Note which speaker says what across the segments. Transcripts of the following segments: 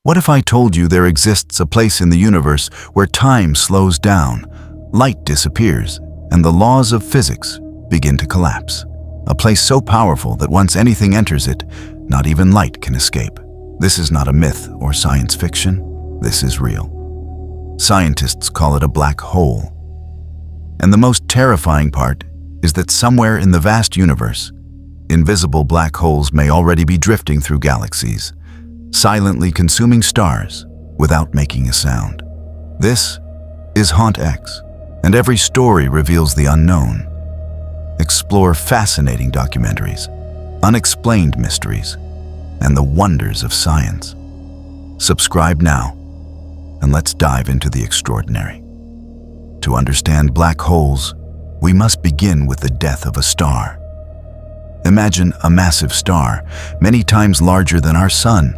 Speaker 1: What if I told you there exists a place in the universe where time slows down, light disappears, and the laws of physics begin to collapse? A place so powerful that once anything enters it, not even light can escape. This is not a myth or science fiction. This is real. Scientists call it a black hole. And the most terrifying part is that somewhere in the vast universe, invisible black holes may already be drifting through galaxies, silently consuming stars without making a sound. This is Haunt X, and every story reveals the unknown. Explore fascinating documentaries, unexplained mysteries, and the wonders of science. Subscribe now, and let's dive into the extraordinary. To understand black holes, we must begin with the death of a star. Imagine a massive star, many times larger than our sun,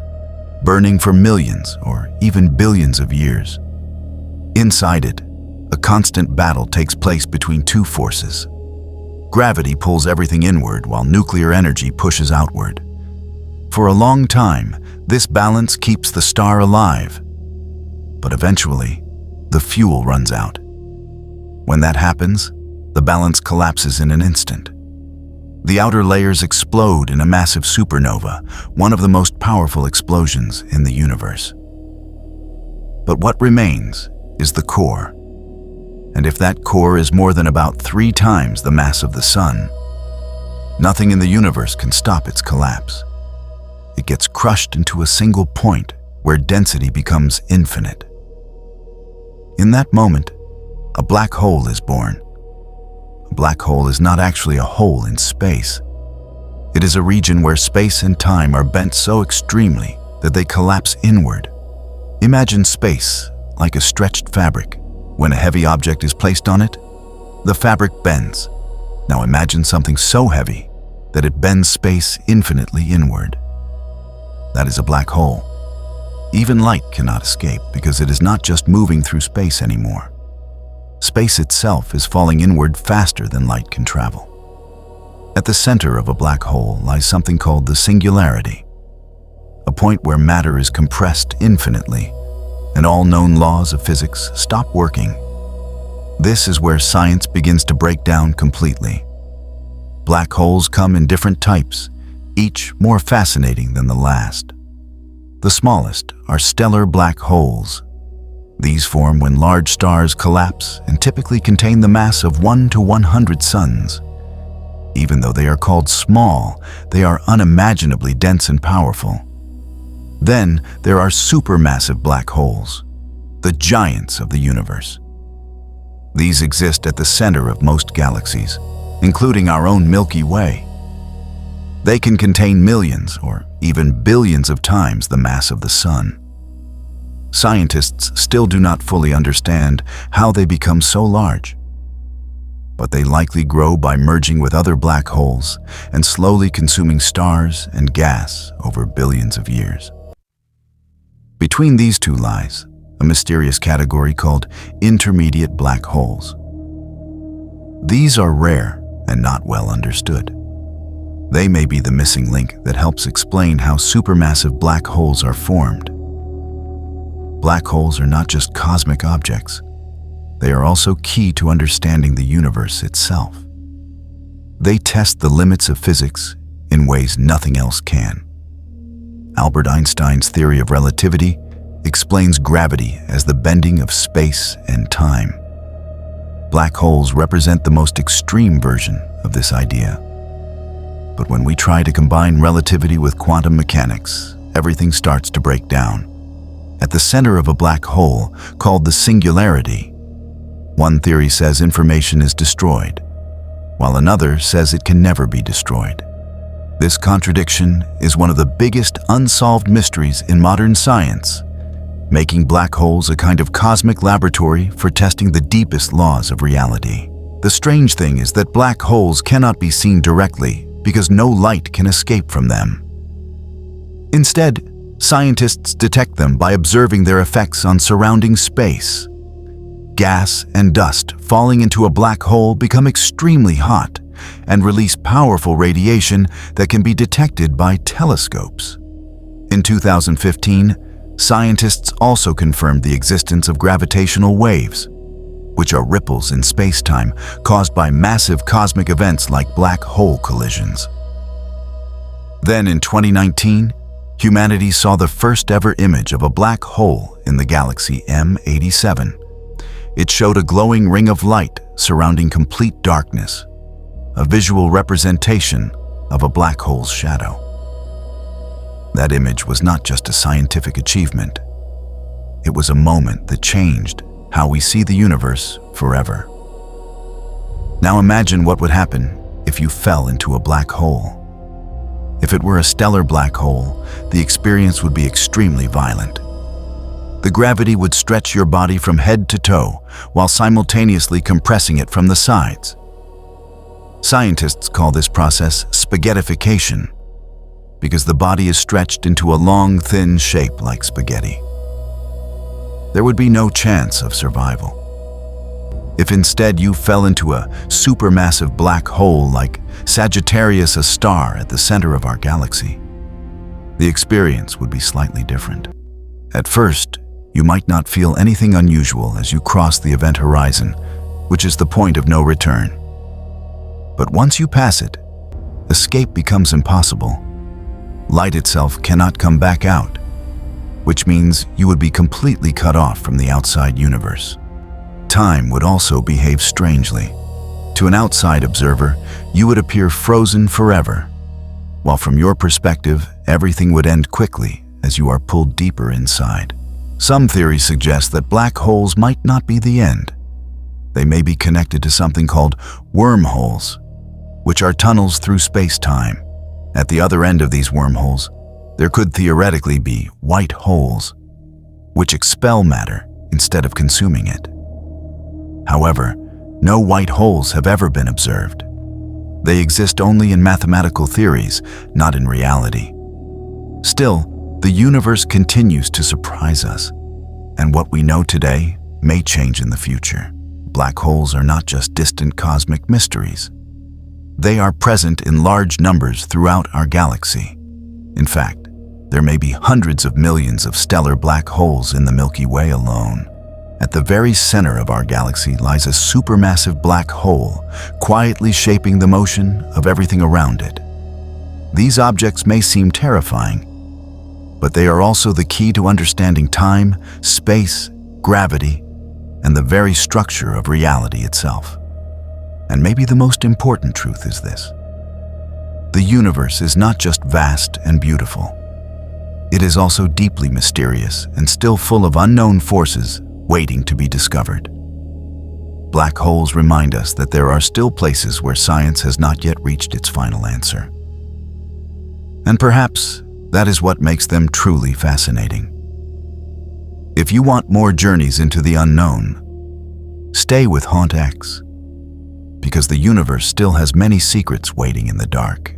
Speaker 1: burning for millions or even billions of years. Inside it, a constant battle takes place between two forces. Gravity pulls everything inward while nuclear energy pushes outward. For a long time, this balance keeps the star alive. But eventually, the fuel runs out. When that happens, the balance collapses in an instant. The outer layers explode in a massive supernova, one of the most powerful explosions in the universe. But what remains is the core. And if that core is more than about 3 times the mass of the sun, nothing in the universe can stop its collapse. It gets crushed into a single point where density becomes infinite. In that moment, a black hole is born. A black hole is not actually a hole in space. It is a region where space and time are bent so extremely that they collapse inward. Imagine space like a stretched fabric. When a heavy object is placed on it, the fabric bends. Now imagine something so heavy that it bends space infinitely inward. That is a black hole. Even light cannot escape because it is not just moving through space anymore. Space itself is falling inward faster than light can travel. At the center of a black hole lies something called the Singularity, a point where matter is compressed infinitely and all known laws of physics stop working. This is where science begins to break down completely. Black holes come in different types, each more fascinating than the last. The smallest are stellar black holes. These form when large stars collapse and typically contain the mass of 1 to 100 suns. Even though they are called small, they are unimaginably dense and powerful. Then there are supermassive black holes, the giants of the universe. These exist at the center of most galaxies, including our own Milky Way. They can contain millions or even billions of times the mass of the sun. Scientists still do not fully understand how they become so large, but they likely grow by merging with other black holes and slowly consuming stars and gas over billions of years. Between these two lies a mysterious category called intermediate black holes. These are rare and not well understood. They may be the missing link that helps explain how supermassive black holes are formed. Black holes are not just cosmic objects. They are also key to understanding the universe itself. They test the limits of physics in ways nothing else can. Albert Einstein's theory of relativity explains gravity as the bending of space and time. Black holes represent the most extreme version of this idea. But when we try to combine relativity with quantum mechanics, everything starts to break down. At the center of a black hole, called the Singularity, one theory says information is destroyed, while another says it can never be destroyed. This contradiction is one of the biggest unsolved mysteries in modern science, making black holes a kind of cosmic laboratory for testing the deepest laws of reality. The strange thing is that black holes cannot be seen directly because no light can escape from them. Instead, scientists detect them by observing their effects on surrounding space. Gas and dust falling into a black hole become extremely hot and release powerful radiation that can be detected by telescopes. In 2015, Scientists also confirmed the existence of gravitational waves, which are ripples in space-time caused by massive cosmic events like black hole collisions. Then in 2019, humanity saw the first ever image of a black hole in the galaxy M87. It showed a glowing ring of light surrounding complete darkness, a visual representation of a black hole's shadow. That image was not just a scientific achievement. It was a moment that changed how we see the universe forever. Now imagine what would happen if you fell into a black hole. If it were a stellar black hole, the experience would be extremely violent. The gravity would stretch your body from head to toe while simultaneously compressing it from the sides. Scientists call this process spaghettification because the body is stretched into a long, thin shape like spaghetti. There would be no chance of survival. If instead you fell into a supermassive black hole like Sagittarius, a star at the center of our galaxy, the experience would be slightly different. At first, you might not feel anything unusual as you cross the event horizon, which is the point of no return. But once you pass it, escape becomes impossible. Light itself cannot come back out, which means you would be completely cut off from the outside universe. Time would also behave strangely. To an outside observer, you would appear frozen forever, while from your perspective, everything would end quickly as you are pulled deeper inside. Some theories suggest that black holes might not be the end. They may be connected to something called wormholes, which are tunnels through space-time. At the other end of these wormholes, there could theoretically be white holes, which expel matter instead of consuming it. However, no white holes have ever been observed. They exist only in mathematical theories, not in reality. Still, the universe continues to surprise us, and what we know today may change in the future. Black holes are not just distant cosmic mysteries. They are present in large numbers throughout our galaxy. In fact, there may be hundreds of millions of stellar black holes in the Milky Way alone. At the very center of our galaxy lies a supermassive black hole, quietly shaping the motion of everything around it. These objects may seem terrifying, but they are also the key to understanding time, space, gravity, and the very structure of reality itself. And maybe the most important truth is this: the universe is not just vast and beautiful. It is also deeply mysterious and still full of unknown forces waiting to be discovered. Black holes remind us that there are still places where science has not yet reached its final answer. And perhaps that is what makes them truly fascinating. If you want more journeys into the unknown, stay with Haunt X, because the universe still has many secrets waiting in the dark.